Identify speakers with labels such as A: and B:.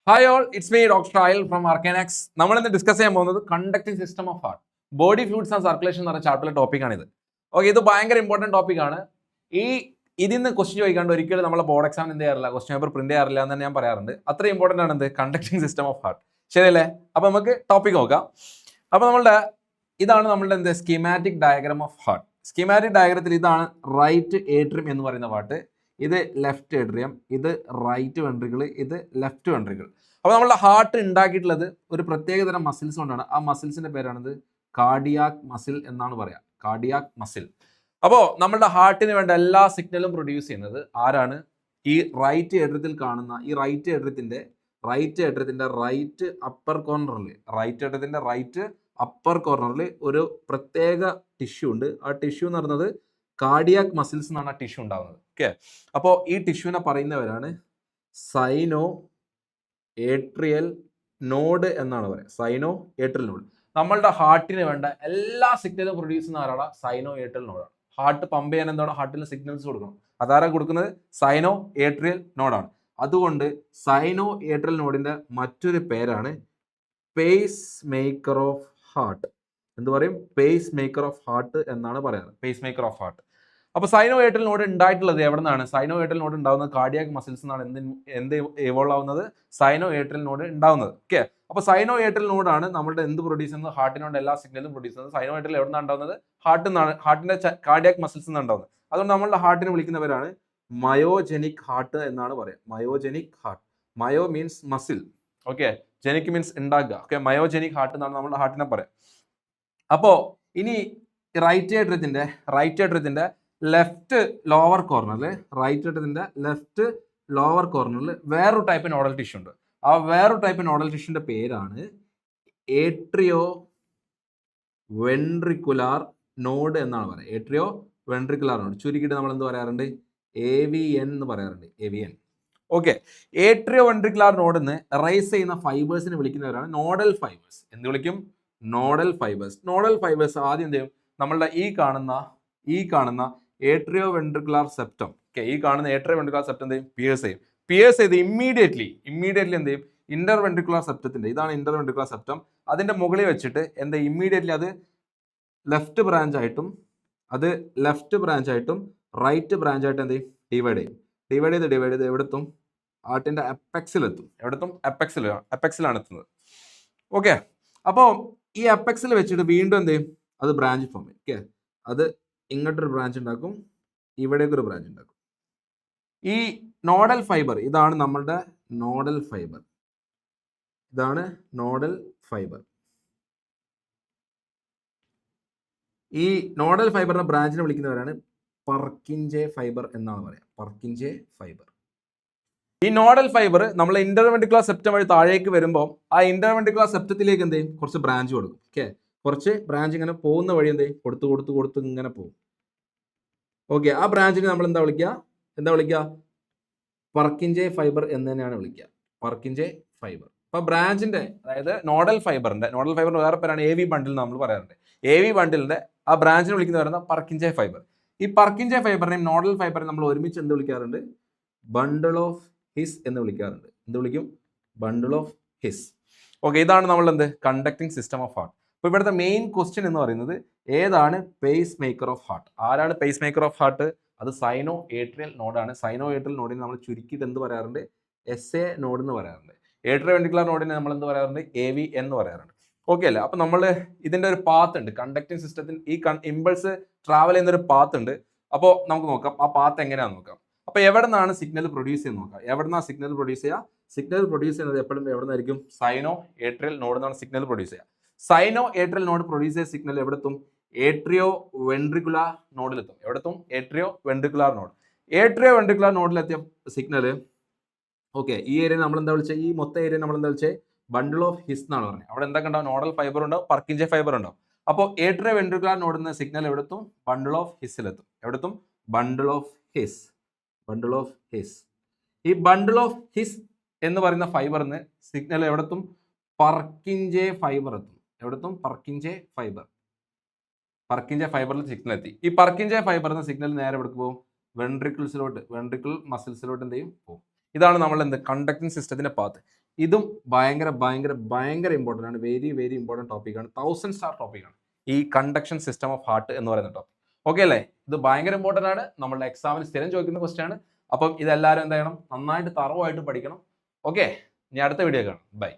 A: Hi all, it's me doctor Ayal from Arcanex. നമ്മൾ ഇന്ന് discuss ചെയ്യാൻ പോകുന്നത് conducting system of heart, body fluids and circulation എന്ന് പറഞ്ഞ ചാപ്റ്ററിലെ ടോപ്പിക്കാണിത്. ഓക്കെ, ഇത് ഭയങ്കര ഇമ്പോർട്ടൻറ്റ് ടോപ്പിക്കാണ്. ഇതിൽ നിന്ന് ക്വസ്റ്റ്യൻ ചോദിക്കാണ്ട് ഒരിക്കലും നമ്മളെ ബോർഡ് എക്സാം എന്ത് ചെയ്യാറില്ല, ക്വസ്റ്റ്യൻ പേപ്പർ പ്രിന്റ് ചെയ്യാറില്ല എന്ന് ഞാൻ പറയാറുണ്ട്. അത്ര ഇമ്പോർട്ടൻ്റ് ആണ് എന്ത് കണ്ടക്ടിങ് സിസ്റ്റം ഓഫ് ഹാർട്ട്. ശരിയല്ലേ? അപ്പോൾ നമുക്ക് ടോപ്പിക് നോക്കാം. അപ്പോൾ ഇതാണ് നമ്മളുടെ എന്ത് schematic diagram of heart. Schematic ഡയഗ്രത്തിൽ ഇതാണ് റൈറ്റ് ഏട്രിയം എന്ന് പറയുന്ന പാർട്ട്, ഇത് ലെഫ്റ്റ് ഏട്രിയം, ഇത് റൈറ്റ് വെൻട്രിക്കിൾ, ഇത് ലെഫ്റ്റ് വെൻട്രിക്കിൾ. അപ്പോൾ നമ്മളുടെ ഹാർട്ട് ഉണ്ടാക്കിയിട്ടുള്ളത് ഒരു പ്രത്യേകതരം മസിൽസ് കൊണ്ടാണ്. ആ മസിൽസിന്റെ പേരാണിത് കാർഡിയാക് മസിൽ എന്നാണ് പറയാം, കാർഡിയാക് മസിൽ. അപ്പോൾ നമ്മളുടെ ഹാർട്ടിന് വേണ്ട എല്ലാ സിഗ്നലും പ്രൊഡ്യൂസ് ചെയ്യുന്നത് ആരാണ്? ഈ റൈറ്റ് ഏട്രിയത്തിൽ കാണുന്ന ഈ റൈറ്റ് ഏട്രിയത്തിന്റെ റൈറ്റ് അപ്പർ കോർണറിൽ ഒരു പ്രത്യേക ടിഷ്യൂ ഉണ്ട്. ആ ടിഷ്യൂ എന്ന് പറയുന്നത് കാർഡിയാക് മസിൽസ് എന്നാണ് ആ ടിഷ്യൂ ഉണ്ടാകുന്നത്. ഓക്കെ, അപ്പോൾ ഈ ടിഷ്യൂവിനെ പറയുന്നവരാണ് സൈനോ ഏട്രിയൽ നോഡ് എന്നാണ് പറയുക. സൈനോ ഏട്രിയൽ നോഡ് നമ്മളുടെ ഹാർട്ടിന് വേണ്ട എല്ലാ സിഗ്നലും പ്രൊഡ്യൂസ് ചെയ്യുന്ന ആരാണ്? സൈനോ ഏട്രിയൽ നോഡാണ്. ഹാർട്ട് പമ്പ് ചെയ്യാൻ എന്താണ്? ഹാർട്ടിന് സിഗ്നൽസ് കൊടുക്കണം. അതാരാ കൊടുക്കുന്നത്? സൈനോ ഏട്രിയൽ നോഡാണ്. അതുകൊണ്ട് സൈനോ ഏട്രിയൽ നോഡിന്റെ മറ്റൊരു പേരാണ് പേസ് മേക്കർ ഓഫ് ഹാർട്ട്. എന്ത് പറയും? പേസ് മേക്കർ ഓഫ് ഹാർട്ട് എന്നാണ് പറയാറ്, പേസ് മേക്കർ ഓഫ് ഹാർട്ട്. അപ്പൊ സൈനോ ഏട്രിയൽ നോഡ് ഉണ്ടായിട്ടുള്ളത് എവിടെ നിന്നാണ്? സൈനോ ഏട്രിയൽ നോഡ് ഉണ്ടാവുന്നത് കാർഡിയാക് മസിൽസ് എന്നാണ്. എന്ത് ഇവോൾവ് ആവുന്നത്? സൈനോ ഏട്രിയൽ നോഡ് ഉണ്ടാവുന്നത്. ഓക്കെ, അപ്പൊ സൈനോ ഏട്രിയൽ നോഡാണ് നമ്മുടെ എന്ത് പ്രൊഡ്യൂസ് ചെയ്യുന്നത്? ഹാർട്ടിനോട് എല്ലാ സിഗ്നലും പ്രൊഡ്യൂസ് ചെയ്യുന്നത്. സൈനോ ഏട്രിയൽ എവിടെ നിന്നാണ് ഉണ്ടാവുന്നത്? ഹാർട്ടിന്റെ കാർഡിയാക് മസിൽസ് നിന്നാണ് ഉണ്ടാവുന്നത്. അതുകൊണ്ട് നമ്മളുടെ ഹാർട്ടിനെ വിളിക്കുന്നവരാണ് മയോജെനിക് ഹാർട്ട് എന്നാണ് പറയാം. Myogenic heart. Myo means muscle, okay, genic means ഉണ്ടാക്കുക. ഓക്കെ, മയോജെനിക് ഹാർട്ട് എന്നാണ് നമ്മുടെ ഹാർട്ടിനെ പറയാം. അപ്പോ ഇനി റൈറ്റ് ഏട്രിയത്തിന്റെ ലെഫ്റ്റ് ലോവർ കോർണറിൽ വേറൊരു ടൈപ്പ് നോഡൽ ടിഷ്യൂ ഉണ്ട്. ആ വേറൊരു ടൈപ്പ് നോഡൽ ടിഷ്യൂന്റെ പേരാണ് ഏട്രിയോ വെൻട്രിക്കുലാർ നോഡ് എന്നാണ് പറയുക. ഏട്രിയോ വെൻട്രിക്കുലാർ നോഡ്, ചുരുക്കിയിട്ട് നമ്മൾ എന്ത് പറയാറുണ്ട്? AVN എന്ന് പറയാറുണ്ട്, AVN. Okay, atrio ventricular node എന്ന് റൈസ് ചെയ്യുന്ന ഫൈബേഴ്സിനെ വിളിക്കുന്നവരാണ് നോഡൽ ഫൈബേഴ്സ്. എന്ത് വിളിക്കും? നോഡൽ ഫൈബേഴ്സ് ആദ്യം എന്ത് ചെയ്യും? നമ്മളുടെ ഈ കാണുന്ന ഏട്രിയോ വെൻട്രിക്കുലാർ സെപ്റ്റം, ഓക്കെ, ഈ കാണുന്ന ഏട്രിയോ വെൻട്രിക്കുലാർ സെപ്റ്റം എന്ത് ചെയ്യും? പിയേഴ്സ് ചെയ്ത് ഇമ്മീഡിയറ്റ്ലി എന്ത് ചെയ്യും? ഇന്റർ വെൻട്രിക്കുലാർ സെപ്റ്റത്തിന്റെ, ഇതാണ് ഇന്റർ വെൻട്രിക്കുലാർ സെപ്റ്റം, അതിന്റെ മുകളിൽ വെച്ചിട്ട് എന്ത് ഇമ്മീഡിയറ്റ്ലി അത് ലെഫ്റ്റ് ബ്രാഞ്ച് ആയിട്ടും റൈറ്റ് ബ്രാഞ്ച് ആയിട്ട് എന്ത് ചെയ്യും? ഡിവൈഡ് ചെയ്ത് എവിടെത്തും? ഹാർട്ടിന്റെ അപ്പെക്സിലെത്തും. അപ്പെക്സിലാണ് എത്തുന്നത്. ഓക്കെ, അപ്പോൾ ഈ അപ്പെക്സിൽ വെച്ചിട്ട് വീണ്ടും എന്ത് ചെയ്യും? അത് ബ്രാഞ്ച് ഫോം ചെയ്യും. ഓക്കെ, അത് ഇങ്ങോട്ടൊരു ബ്രാഞ്ച് ഉണ്ടാക്കും, ഇവിടേക്ക് ഒരു ബ്രാഞ്ച് ഉണ്ടാക്കും. ഈ നോഡൽ ഫൈബർ, ഇതാണ് നമ്മളുടെ നോഡൽ ഫൈബർ. ഈ നോഡൽ ഫൈബറിന്റെ ബ്രാഞ്ചിനെ വിളിക്കുന്നവരാണ് പർക്കിഞ്ചെ ഫൈബർ എന്നാണ് പറയാം. പർക്കിഞ്ചെ ഫൈബർ. ഈ നോഡൽ ഫൈബർ നമ്മൾ ഇന്റർവെൻട്രിക്കുലർ സെപ്റ്റം വഴി താഴേക്ക് വരുമ്പോൾ ആ ഇന്റർവെൻട്രിക്കുലർ സെപ്റ്റത്തിലേക്ക് എന്ത് ചെയ്യും? കുറച്ച് ബ്രാഞ്ച് കൊടുക്കും. ഓക്കെ, കുറച്ച് ബ്രാഞ്ച് ഇങ്ങനെ പോകുന്ന വഴി എന്ത് ചെയ്യും? കൊടുത്ത് ഇങ്ങനെ പോകും. ഓക്കെ, ആ ബ്രാഞ്ചിന് നമ്മൾ എന്താ വിളിക്കുക? പർക്കിഞ്ചെ ഫൈബർ എന്ന് തന്നെയാണ് വിളിക്കുക, പർക്കിഞ്ചെ ഫൈബർ. അപ്പൊ ബ്രാഞ്ചിന്റെ, അതായത് നോഡൽ ഫൈബറിന്റെ വേറെ പേരാണ് AV ബണ്ടിൽ നമ്മൾ പറയാറുണ്ട്. AV ബണ്ടിലിന്റെ ആ ബ്രാഞ്ചിനെ വിളിക്കുന്നവരാണ് പർക്കിഞ്ചെ ഫൈബർ. ഈ പർക്കിഞ്ചെ ഫൈബറിനെയും നോഡൽ ഫൈബറിനെയും നമ്മൾ ഒരുമിച്ച് എന്ത് വിളിക്കാറുണ്ട്? ബണ്ടിൽ ഓഫ് ഹിസ് എന്ന് വിളിക്കാറുണ്ട്. എന്ത് വിളിക്കും? ബണ്ടിൽ ഓഫ് ഹിസ്. ഓക്കെ, ഇതാണ് നമ്മൾ കണ്ടക്ടിങ് സിസ്റ്റം ഓഫ് ഹാർട്ട്. അപ്പൊ ഇവിടുത്തെ മെയിൻ ക്വസ്റ്റ്യൻ എന്ന് പറയുന്നത് ഏതാണ് പേസ് മേക്കർ ഓഫ് ഹാർട്ട്? ആരാണ് പേസ് മേക്കർ ഓഫ് ഹാർട്ട്? അത് സൈനോ ഏട്രിയൽ നോഡാണ്. സൈനോ ഏട്രിയൽ നോഡിനെ നമ്മൾ ചുരുക്കിയിട്ട് എന്ത് പറയാറുണ്ട്? SA നോഡ് എന്ന് പറയാറുണ്ട്. ഏട്രിയോ വെൻട്രിക്കുലർ നോഡിനെ നമ്മൾ എന്ത് പറയാറുണ്ട്? AVN എന്ന് പറയാറുണ്ട്. ഓക്കെ അല്ലേ? അപ്പൊ നമ്മൾ ഇതിന്റെ ഒരു പാത്ത് ഉണ്ട്, കണ്ടക്ടിങ് സിസ്റ്റത്തിന് ഈ ഇമ്പൾസ് ട്രാവൽ ചെയ്യുന്ന ഒരു പാത്ത് ഉണ്ട്. അപ്പോൾ നമുക്ക് നോക്കാം ആ പാത്ത് എങ്ങനെയാണെന്ന് നോക്കാം. അപ്പൊ എവിടെ നിന്നാണ് സിഗ്നൽ പ്രൊഡ്യൂസ് ചെയ്യുന്നത് നോക്കാം. സിഗ്നൽ പ്രൊഡ്യൂസ് ചെയ്യുന്നത് എപ്പോഴും എവിടെ നിന്നായിരിക്കും? സൈനോ ഏട്രിയൽ നോഡ് എന്നാണ് സിഗ്നൽ പ്രൊഡ്യൂസ് ചെയ്യുക. സൈനോ ഏട്രിയൽ നോഡ് പ്രൊഡ്യൂസ് ചെയ്ത സിഗ്നൽ എവിടെത്തും? ഏട്രിയോ വെൻട്രിക്കുലാർ നോഡിലെത്തും. ഏട്രിയോ വെൻട്രിക്കുലാർ നോഡിലെത്തിയ സിഗ്നല്, ഓക്കെ, ഈ ഏരിയ നമ്മൾ എന്താ വിളിച്ചത്? ഈ മൊത്തം ഏരിയ നമ്മൾ എന്താ വിളിച്ചത്? ബണ്ടിൽ ഓഫ് ഹിസ് എന്നാണ് പറഞ്ഞത്. അവിടെ എന്തൊക്കെ ഉണ്ടാവും? നോഡൽ ഫൈബർ ഉണ്ടാവും, പർക്കിഞ്ചെ ഫൈബർ ഉണ്ടാവും. അപ്പോൾ ഏട്രിയോ വെൻട്രിക്കുലാർ നോഡിൽ സിഗ്നൽ എവിടെത്തും? ബണ്ടിൽ ഓഫ് ഹിസിലെത്തും. Bundle of His. ഈ ബണ്ടിൽ ഓഫ് ഹിസ് എന്ന് പറയുന്ന ഫൈബറിന് സിഗ്നൽ എവിടെത്തും? പർക്കിഞ്ചെ ഫൈബർ എത്തും. പർക്കിഞ്ചെ ഫൈബറിൽ സിഗ്നൽ എത്തി. ഈ പർക്കിഞ്ചെ ഫൈബറിന് സിഗ്നൽ നേരെ എവിടെ പോകും? വെൻട്രിക്കിൾ മസിൽസിലോട്ട് എന്ത് ചെയ്യും? പോകും. ഇതാണ് നമ്മൾ കണ്ടക്ടിങ് സിസ്റ്റത്തിന്റെ പാത്ത്. ഇതും ഭയങ്കര ഭയങ്കര ഭയങ്കര ഇമ്പോർട്ടൻ്റ് ആണ്. വെരി വെരി ഇമ്പോർട്ടൻറ്റ് ടോപ്പിക്കാണ്. 1000 സ്റ്റാർ ടോപ്പിക്കാണ് ഈ കണ്ടക്ഷൻ സിസ്റ്റം ഓഫ് ഹാർട്ട് എന്ന് പറയുന്ന ടോപ്പിക്. ഓക്കെ അല്ലേ? ഇത് ഭയങ്കര ഇമ്പോർട്ടൻ്റ് ആണ്. നമ്മളുടെ എക്സാമിന് സ്ഥിരം ചോദിക്കുന്ന ക്വസ്റ്റ്യൻ ആണ്. അപ്പം ഇതെല്ലാവരും എന്ത് ചെയ്യണം? നന്നായിട്ട് തറവായിട്ട് പഠിക്കണം. ഓക്കെ, ഇനി അടുത്ത വീഡിയോ കാണാം. ബൈ.